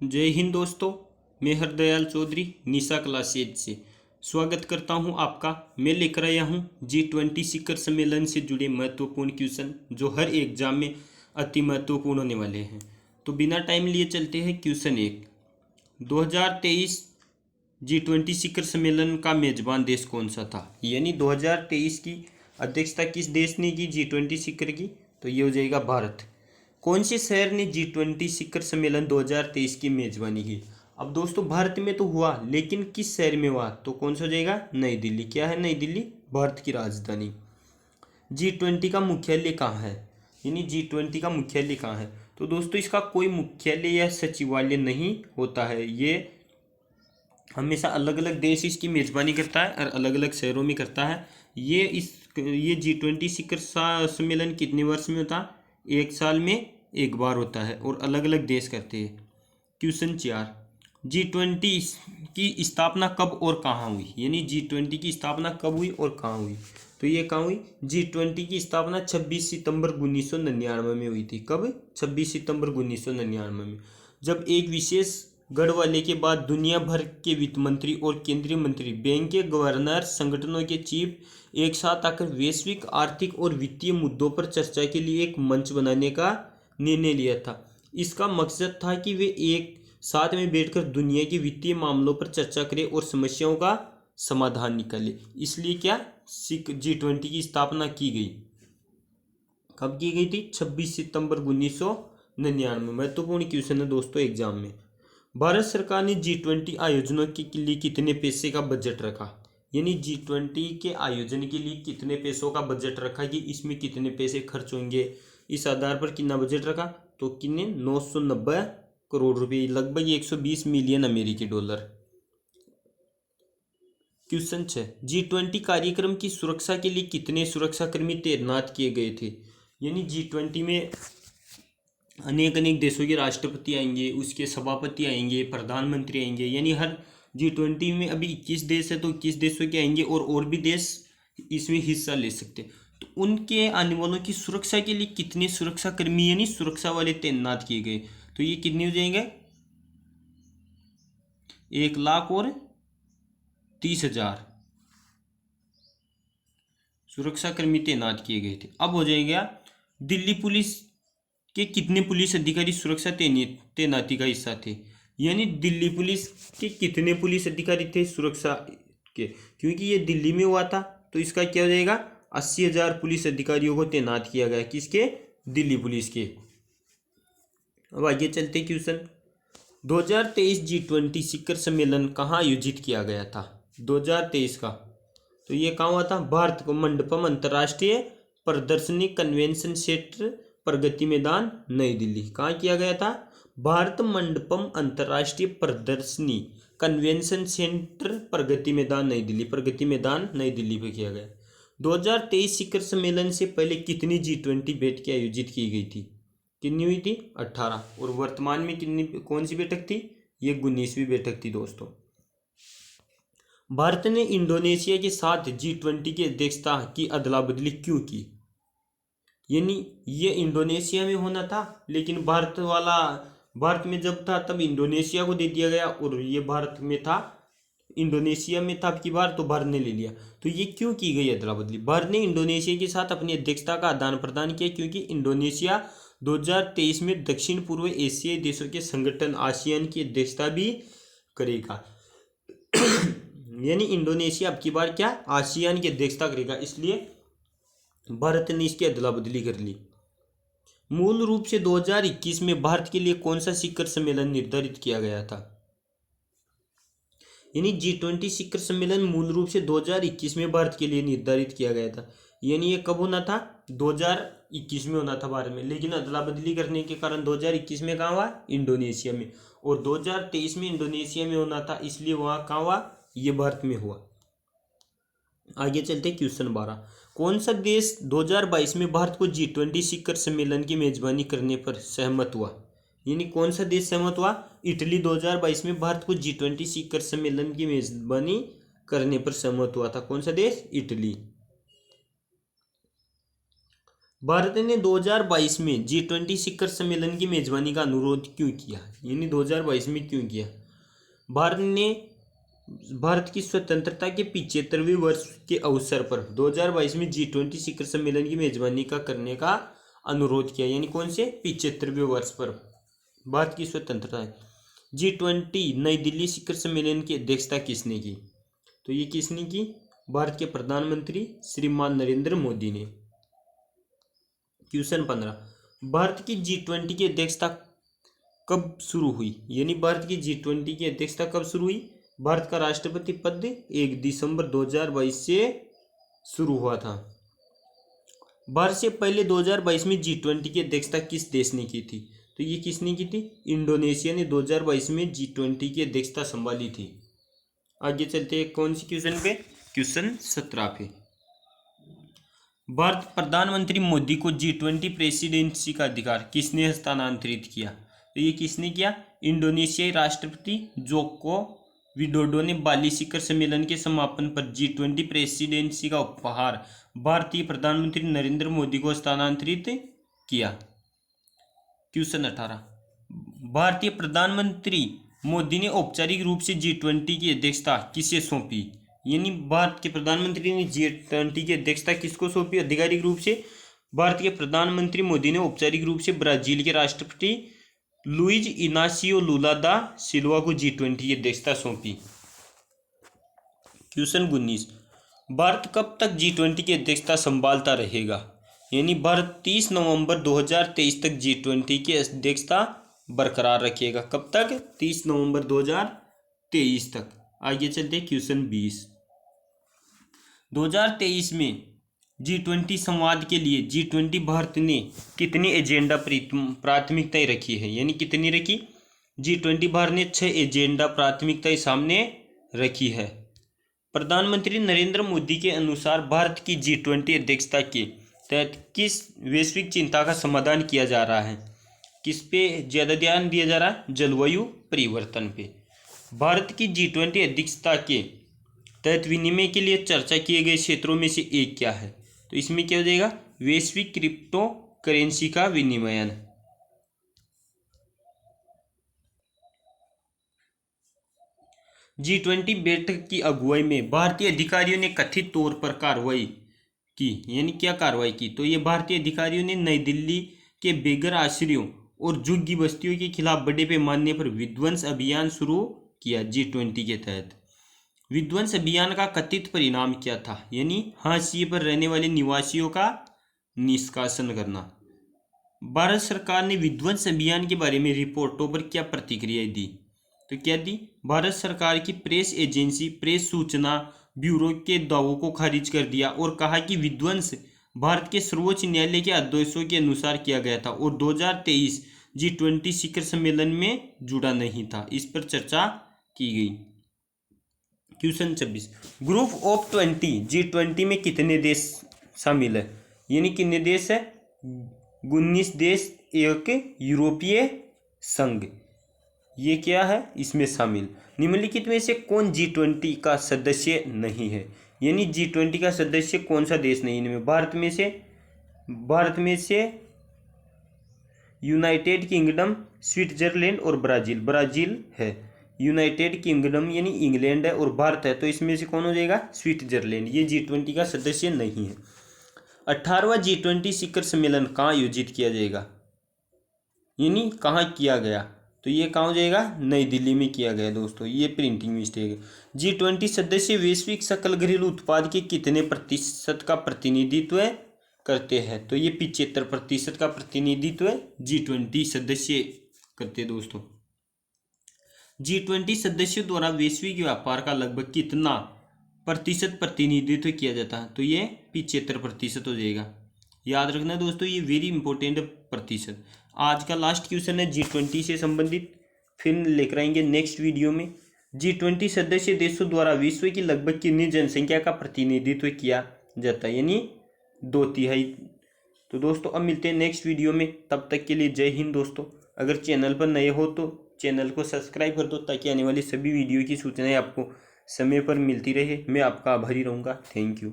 जय हिंद दोस्तों। मैं हरदयाल चौधरी निशा क्लास 8 से स्वागत करता हूं आपका। मैं लेकर आया हूं G20 शिखर सम्मेलन से जुड़े महत्वपूर्ण क्वेश्चन जो हर एग्जाम में अति महत्वपूर्ण होने वाले हैं। तो बिना टाइम लिए चलते हैं क्वेश्चन 1। 2023 G20 शिखर सम्मेलन का मेजबान देश कौन सा था? यानी 2023 की अध्यक्षता किस देश ने की G20 शिखर की? तो ये हो जाएगा भारत। कौन से शहर ने G20 शिखर सम्मेलन 2023 की मेजबानी की? अब दोस्तों भारत में तो हुआ, लेकिन किस शहर में हुआ? तो कौन सा हो जाएगा? नई दिल्ली। क्या है नई दिल्ली? भारत की राजधानी। G20 का मुख्यालय कहाँ है? यानी G20 का मुख्यालय कहाँ है? तो दोस्तों इसका कोई मुख्यालय या सचिवालय नहीं होता है। ये हमेशा अलग अलग देश इसकी मेजबानी करता है और अलग अलग शहरों में करता है। ये G20 शिखर सम्मेलन कितने वर्ष में होता है? एक साल में एक बार होता है और अलग अलग देश करते हैं। क्वेश्चन 4। G20 की स्थापना कब और कहाँ हुई? यानी G20 की स्थापना कब हुई और कहाँ हुई? तो ये कहाँ हुई? G20 की स्थापना 26 सितंबर 1999 में हुई थी। कब? 26 सितंबर 1999 में, जब एक विशेष गढ़वाले के बाद दुनिया भर के वित्त मंत्री और केंद्रीय मंत्री, बैंक के गवर्नर, संगठनों के चीफ एक साथ आकर वैश्विक आर्थिक और वित्तीय मुद्दों पर चर्चा के लिए एक मंच बनाने का निर्णय लिया था। इसका मकसद था कि वे एक साथ में बैठकर दुनिया के वित्तीय मामलों पर चर्चा करें और समस्याओं का समाधान निकाले। इसलिए क्या G20 की स्थापना की गई? कब की गई थी? 26 सितंबर 1999। महत्वपूर्ण क्वेश्चन है दोस्तों एग्जाम में। भारत सरकार ने G20 आयोजनों के लिए कितने पैसे का बजट रखा? यानी G20 के आयोजन के लिए कितने पैसों का बजट रखा कि इसमें कितने पैसे खर्च होंगे, इस आधार पर कितना बजट रखा? तो कितने? 990 करोड़ रुपए, लगभग 120 मिलियन अमेरिकी डॉलर। क्वेश्चन 6। G20 कार्यक्रम की सुरक्षा के लिए कितने सुरक्षाकर्मी तैनात किए गए थे? यानी G20 में अनेक अनेक देशों के राष्ट्रपति आएंगे, उसके सभापति आएंगे, प्रधानमंत्री आएंगे। यानी हर G20 में अभी 21 देश है तो 21 देशों के आएंगे और भी देश इसमें हिस्सा ले सकते हैं। तो उनके आने वालों की सुरक्षा के लिए कितने सुरक्षाकर्मी यानी सुरक्षा वाले तैनात किए गए? तो ये कितने हो जाएंगे? 1,30,000 सुरक्षाकर्मी तैनात किए गए थे। अब हो जाएगा दिल्ली पुलिस के कितने पुलिस अधिकारी सुरक्षा तैनाती का हिस्सा थे? यानी दिल्ली पुलिस के कितने पुलिस अधिकारी थे सुरक्षा के? क्योंकि ये दिल्ली में हुआ था तो इसका क्या हो जाएगा? 80,000 पुलिस अधिकारियों को तैनात किया गया। किसके? दिल्ली पुलिस के। अब आगे चलते क्वेश्चन। 2023 G20 शिखर सम्मेलन कहाँ आयोजित किया गया था? 2023 का तो ये कहाँ हुआ था? भारत को मंडपम अंतर्राष्ट्रीय प्रदर्शनी कन्वेंशन सेंटर, प्रगति मैदान, नई दिल्ली। कहाँ किया गया था? भारत मंडपम अंतर्राष्ट्रीय प्रदर्शनी कन्वेंशन सेंटर, प्रगति मैदान, नई दिल्ली। प्रगति मैदान नई दिल्ली पे किया गया। 2023 शिखर सम्मेलन से पहले कितनी G20 बैठकें आयोजित की गई थी? कितनी हुई थी? 18। और वर्तमान में कितनी, कौन सी बैठक थी? ये 19वीं बैठक थी दोस्तों। भारत ने इंडोनेशिया के साथ G20 की अध्यक्षता की अदला बदली क्यों की? यानी ये इंडोनेशिया में होना था, लेकिन भारत में जब था तब इंडोनेशिया को दे दिया गया और ये भारत में था, इंडोनेशिया में था अब की बार तो भारत ने ले लिया। तो ये क्यों की गई अदला बदली? भारत ने इंडोनेशिया के साथ अपनी अध्यक्षता का आदान प्रदान किया क्योंकि इंडोनेशिया 2023 में दक्षिण पूर्व एशियाई देशों के संगठन आसियान की अध्यक्षता भी करेगा। यानी इंडोनेशिया अब की बार क्या? आसियान की अध्यक्षता करेगा, इसलिए भारत ने इसकी अदला बदली कर ली। मूल रूप से 2021 में भारत के लिए कौन सा शिखर सम्मेलन निर्धारित किया गया था? यानी G20 शिखर सम्मेलन मूल रूप से 2021 में भारत के लिए निर्धारित किया गया था। यानी ये कब होना था? 2021 में होना था भारत में, लेकिन अदला बदली करने के कारण 2021 में कहाँ हुआ? इंडोनेशिया में। और 2023 में इंडोनेशिया में होना था, इसलिए वहाँ कहाँ हुआ? ये भारत में हुआ। आगे चलते क्वेश्चन 12। कौन सा देश 2022 में भारत को G20 शिखर सम्मेलन की मेजबानी करने पर सहमत हुआ? यानी कौन सा देश सहमत हुआ? इटली 2022 में भारत को G20 शिखर सम्मेलन की मेजबानी करने पर सहमत हुआ था। कौन सा देश? इटली। भारत ने 2022 में G20 शिखर सम्मेलन की मेजबानी का अनुरोध क्यों किया, यानी 2022 में क्यों किया? भारत की स्वतंत्रता के 75वें वर्ष के अवसर पर 2022 में G20 शिखर सम्मेलन की मेजबानी करने का अनुरोध किया, यानी कौन से 75वें वर्ष पर भारत की स्वतंत्रता है। G20 नई दिल्ली शिखर सम्मेलन की अध्यक्षता किसने की? तो ये किसने की? भारत के प्रधानमंत्री श्रीमान नरेंद्र मोदी ने। क्वेश्चन 15, भारत की G20 की अध्यक्षता कब शुरू हुई, यानी भारत की G20 की अध्यक्षता कब शुरू हुई? भारत का राष्ट्रपति पद 1 दिसंबर 2022 से शुरू हुआ था। भारत से पहले 2022 में G20 की अध्यक्षता किस देश ने की थी? तो ये किसने की थी? इंडोनेशिया ने 2022 में G20 की अध्यक्षता संभाली थी। आगे चलते हैं कौन सी क्वेश्चन पे? क्वेश्चन 17 पे। भारत प्रधानमंत्री मोदी को G20 प्रेसिडेंसी का अधिकार किसने हस्तांतरित किया? तो ये किसने किया? इंडोनेशियाई राष्ट्रपति जोको विडोडो ने बाली शिखर सम्मेलन के समापन पर G20 प्रेसिडेंसी का उपहार भारतीय प्रधानमंत्री नरेंद्र मोदी को हस्तांतरित किया। क्वेश्चन 18, भारतीय प्रधानमंत्री मोदी ने औपचारिक रूप से G20 की अध्यक्षता किसे सौंपी? यानी भारत के प्रधानमंत्री ने G20 की अध्यक्षता किसको सौंपी आधिकारिक रूप से? भारत के प्रधानमंत्री मोदी ने औपचारिक रूप से ब्राजील के राष्ट्रपति लुइज इनासियो लुला दा सिल्वा को G20 की अध्यक्षता सौंपी। क्वेश्चन 19, भारत कब तक G20 की अध्यक्षता संभालता रहेगा? यानी भारत 30 नवंबर 2023 तक G20 की अध्यक्षता बरकरार रखेगा। कब तक? 30 नवंबर 2023 तक। आगे चलते क्वेश्चन 20, 2023 में G20 संवाद के लिए G20 भारत ने कितनी एजेंडा प्राथमिकताएं रखी है, यानी कितनी रखी? G20 भारत ने 6 एजेंडा प्राथमिकताएं सामने रखी है। प्रधानमंत्री नरेंद्र मोदी के अनुसार भारत की G20 अध्यक्षता के तहत किस वैश्विक चिंता का समाधान किया जा रहा है? किस पे ज़्यादा ध्यान दिया जा रहा है? जलवायु परिवर्तन पे। भारत की G20 अध्यक्षता के तहत विनिमय के लिए चर्चा किए गए क्षेत्रों में से एक क्या है? तो इसमें क्या हो जाएगा? वैश्विक क्रिप्टो करेंसी का विनिमयन। G20 बैठक की अगुवाई में भारतीय अधिकारियों ने कथित तौर पर कार्रवाई की, यानी क्या कार्रवाई की? तो ये भारतीय अधिकारियों ने नई दिल्ली के बेघर आश्रयों और झुग्गी बस्तियों के खिलाफ बड़े पैमाने पर विध्वंस अभियान शुरू किया। G20 के तहत विध्वंस अभियान का कथित परिणाम क्या था? यानी हाशिए पर रहने वाले निवासियों का निष्कासन करना। भारत सरकार ने विध्वंस अभियान के बारे में रिपोर्टों पर क्या प्रतिक्रिया दी? तो क्या दी? भारत सरकार की प्रेस एजेंसी प्रेस सूचना ब्यूरो के दावों को खारिज कर दिया और कहा कि विध्वंस भारत के सर्वोच्च न्यायालय के आदेशों के अनुसार किया गया था और 2023 G20 शिखर सम्मेलन में जुड़ा नहीं था। इस पर चर्चा की गई। क्वेश्चन 26, ग्रुप ऑफ 20 G20 में कितने देश शामिल है? यानी कितने देश है? 19 देश, एक यूरोपीय संघ, ये क्या है इसमें शामिल। निम्नलिखित में से कौन G20 का सदस्य नहीं है? यानी G20 का सदस्य कौन सा देश नहीं है? भारत में से यूनाइटेड किंगडम, स्विट्जरलैंड और ब्राजील है। यूनाइटेड किंगडम यानी इंग्लैंड है और भारत है, तो इसमें से कौन हो जाएगा? स्विट्जरलैंड। ये G20 का सदस्य नहीं है। 18वां G20 शिखर सम्मेलन कहाँ आयोजित किया जाएगा? यानी कहाँ किया गया? तो ये कहाँ हो जाएगा? नई दिल्ली में किया गया दोस्तों, ये प्रिंटिंग मिस्टेक है। G20 सदस्य वैश्विक सकल घरेलू उत्पाद के कितने प्रतिशत का प्रतिनिधित्व करते हैं? तो ये 75% का प्रतिनिधित्व G20 सदस्य करते हैं दोस्तों। G20 सदस्यों द्वारा वैश्विक व्यापार का लगभग कितना प्रतिशत प्रतिनिधित्व किया जाता है? तो ये 75% हो जाएगा। याद रखना दोस्तों, ये वेरी इंपॉर्टेंट प्रतिशत। आज का लास्ट क्वेश्चन है G20 से संबंधित, फिर लेकर आएंगे नेक्स्ट वीडियो में। G20 सदस्य देशों द्वारा विश्व की लगभग कितनी जनसंख्या का प्रतिनिधित्व किया जाता है? यानी 2/3। तो दोस्तों अब मिलते हैं नेक्स्ट वीडियो में, तब तक के लिए जय हिंद दोस्तों। अगर चैनल पर नए हो तो चैनल को सब्सक्राइब कर दो ताकि आने वाली सभी वीडियो की सूचनाएं आपको समय पर मिलती रहे। मैं आपका आभारी रहूँगा। Thank you.